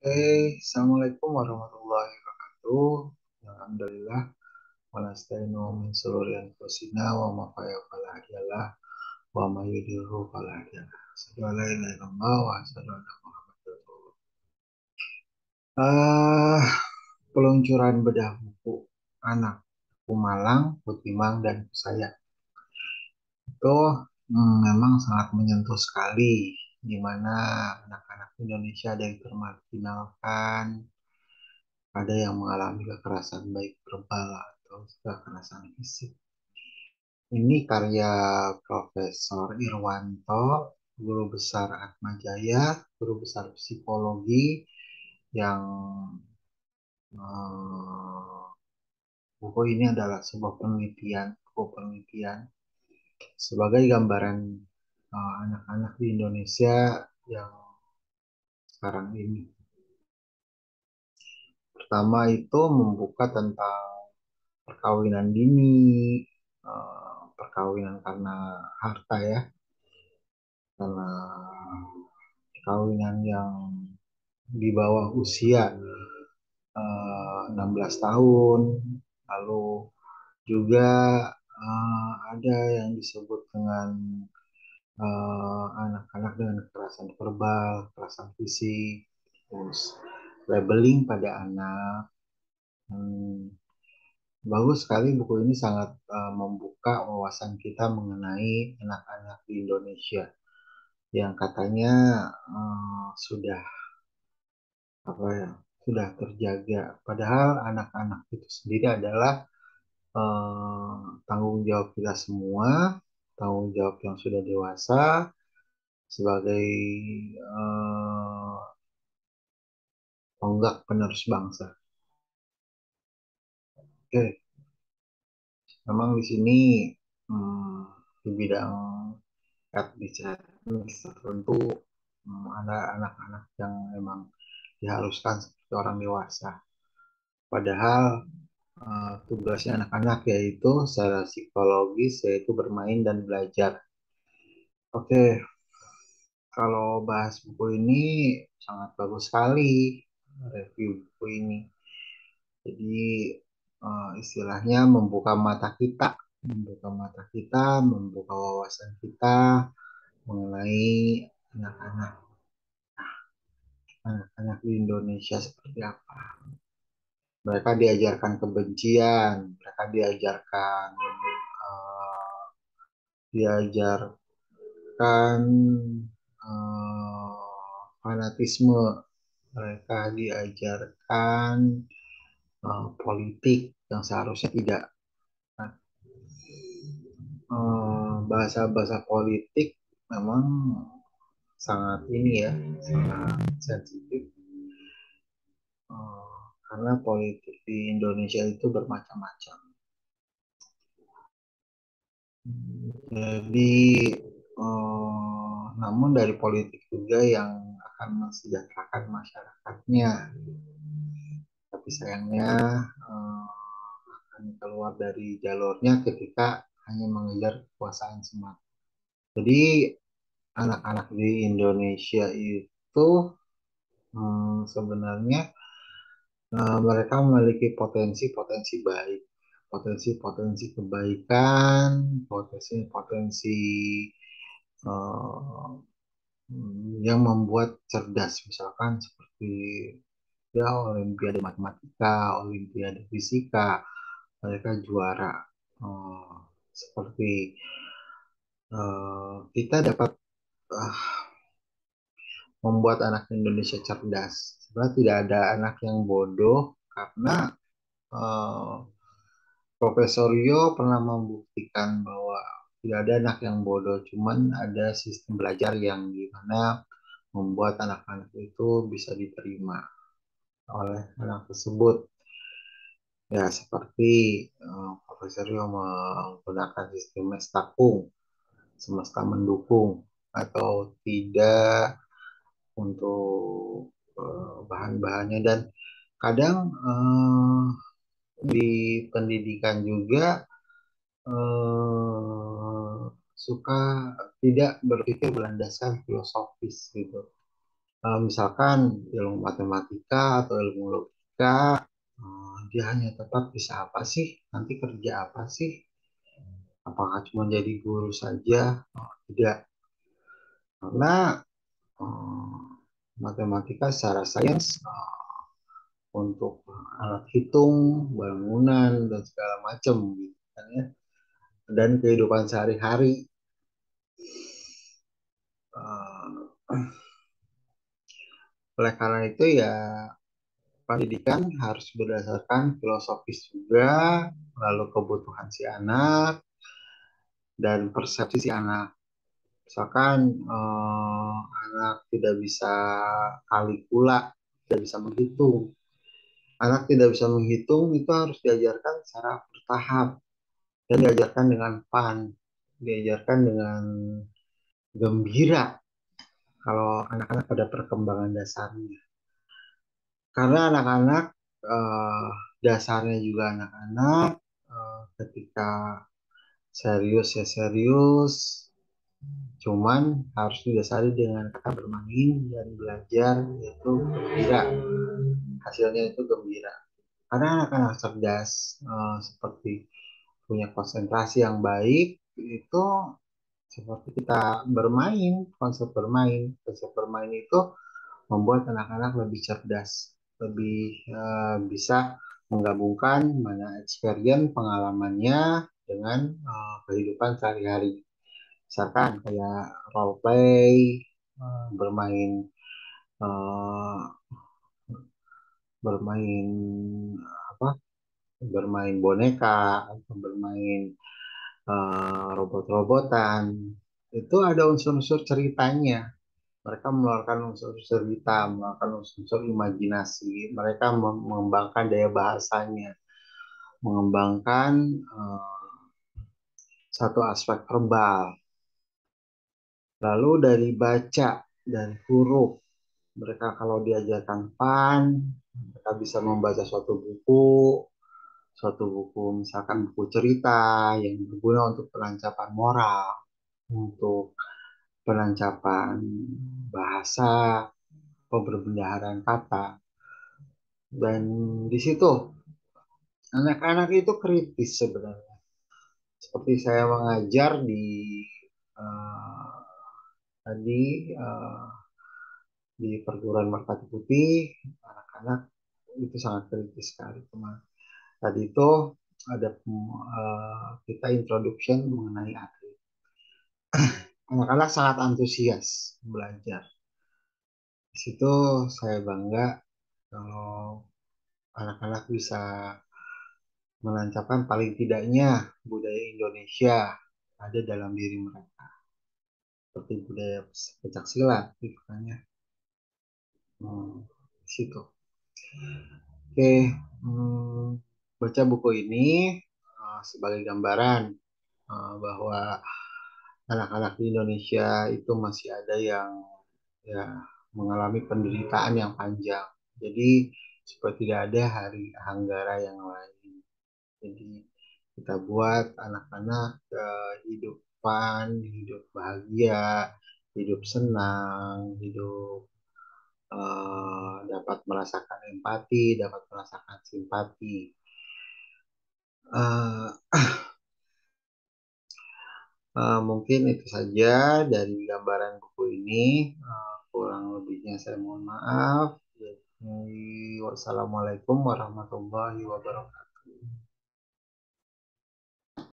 Assalamualaikum warahmatullahi wabarakatuh. Alhamdulillah, walasta'inu min sururi anfusina wa ma fala hadiyalah wa ma yudhilhu fala hadiyalah. Asyhadu an la ilaha illallah wa asyhadu anna Muhammadar Rasulullah. Ah, Peluncuran bedah buku anak Malang, Putimang dan saya itu memang sangat menyentuh sekali, di mana anak-anak Indonesia ada yang termarginalkan, ada yang mengalami kekerasan baik verbal atau kekerasan fisik. Ini karya Profesor Irwanto, guru besar Atmajaya, guru besar psikologi yang eh, buku ini adalah sebuah buku penelitian sebagai gambaran anak-anak di Indonesia yang sekarang ini. Pertama itu membuka tentang perkawinan dini, perkawinan karena harta ya, karena perkawinan yang di bawah usia 16 tahun, lalu juga ada yang disebut dengan anak-anak dengan kekerasan verbal, kekerasan fisik, terus labeling pada anak. Hmm, Bagus sekali buku ini sangat membuka wawasan kita mengenai anak-anak di Indonesia yang katanya sudah apa ya sudah terjaga. Padahal anak-anak itu sendiri adalah eh, tanggung jawab kita semua, tanggung jawab yang sudah dewasa sebagai eh, tonggak penerus bangsa. Oke, memang di sini di bidang teknis tertentu ada anak-anak yang memang diharuskan seperti orang dewasa. Padahal tugasnya anak-anak yaitu secara psikologis yaitu bermain dan belajar. Oke, kalau bahas buku ini sangat bagus sekali review buku ini. Jadi istilahnya membuka mata kita, membuka wawasan kita mengenai anak-anak anak-anak di Indonesia seperti apa. Mereka diajarkan kebencian, mereka eh, diajarkan eh, fanatisme, mereka diajarkan politik yang seharusnya tidak. Nah, bahasa-bahasa politik memang sangat ini ya, sangat sensitif karena politik di Indonesia itu bermacam-macam. Jadi, namun dari politik juga yang akan mensejahterakan masyarakatnya. Tapi sayangnya eh, akan keluar dari jalurnya ketika hanya mengejar kekuasaan semata. Jadi anak-anak di Indonesia itu sebenarnya mereka memiliki potensi-potensi baik, potensi-potensi kebaikan, potensi-potensi eh, yang membuat cerdas, misalkan seperti ya Olimpiade Matematika, Olimpiade Fisika, mereka juara. Eh, Seperti kita dapat eh, membuat anak Indonesia cerdas. Sebenarnya tidak ada anak yang bodoh karena eh, Profesor Rio pernah membuktikan bahwa tidak ada anak yang bodoh, cuman ada sistem belajar yang gimana membuat anak-anak itu bisa diterima oleh anak tersebut. Ya, seperti Profesor Rio menggunakan sistem mestakung, semesta mendukung, atau tidak untuk bahan-bahannya. Dan kadang di pendidikan juga suka tidak berpikir berlandaskan filosofis gitu. Misalkan ilmu matematika atau ilmu logika, dia hanya tetap bisa apa sih? Nanti kerja apa sih? Apakah cuma jadi guru saja? Tidak, karena eh, matematika secara sains untuk alat hitung, bangunan, dan segala macam gitu kan ya. Dan kehidupan sehari-hari. Eh, Oleh karena itu ya pendidikan harus berdasarkan filosofis juga, lalu kebutuhan si anak dan persepsi si anak. Misalkan anak tidak bisa kalikula, tidak bisa menghitung. Anak tidak bisa menghitung itu harus diajarkan secara bertahap dan diajarkan dengan fun, diajarkan dengan gembira kalau anak-anak pada perkembangan dasarnya. Karena anak-anak eh, dasarnya juga anak-anak, ketika serius ya serius, cuman harus didasari dengan kata bermain dan belajar yaitu gembira. Hasilnya itu gembira. Karena anak-anak cerdas seperti punya konsentrasi yang baik itu seperti kita bermain, konsep bermain itu membuat anak-anak lebih cerdas, lebih bisa menggabungkan mana experience pengalamannya dengan kehidupan sehari-hari. Misalkan kayak role play, bermain eh, bermain apa? Bermain boneka atau bermain robot-robotan. Itu ada unsur-unsur ceritanya. Mereka mengeluarkan unsur cerita, mengeluarkan unsur imajinasi. Mereka mengembangkan daya bahasanya, mengembangkan satu aspek verbal. Lalu dari baca, dari huruf, mereka kalau diajarkan PAN, mereka bisa membaca suatu buku misalkan buku cerita yang berguna untuk penancapan moral, untuk penancapan bahasa, pembendaharaan kata. Dan di situ anak-anak itu kritis sebenarnya. Seperti saya mengajar uh, tadi uh, di perguruan Merpati Putih, anak-anak itu sangat kritis sekali kemarin. Tadi itu ada kita introduction mengenai atlet. Anak-anak sangat antusias belajar. Di situ saya bangga kalau anak-anak bisa menancapkan paling tidaknya budaya Indonesia ada dalam diri mereka. Seperti budaya pencak silat gitu kan ya. Di situ. Oke, baca buku ini sebagai gambaran bahwa anak-anak di Indonesia itu masih ada yang ya mengalami penderitaan yang panjang. Jadi supaya tidak ada hari Hanggara yang lain. Jadi kita buat anak-anak hidup fun, hidup bahagia, hidup senang, hidup dapat merasakan empati, dapat merasakan simpati. Uh, Mungkin itu saja dari gambaran buku ini. Kurang lebihnya saya mohon maaf. Jadi, wassalamualaikum warahmatullahi wabarakatuh.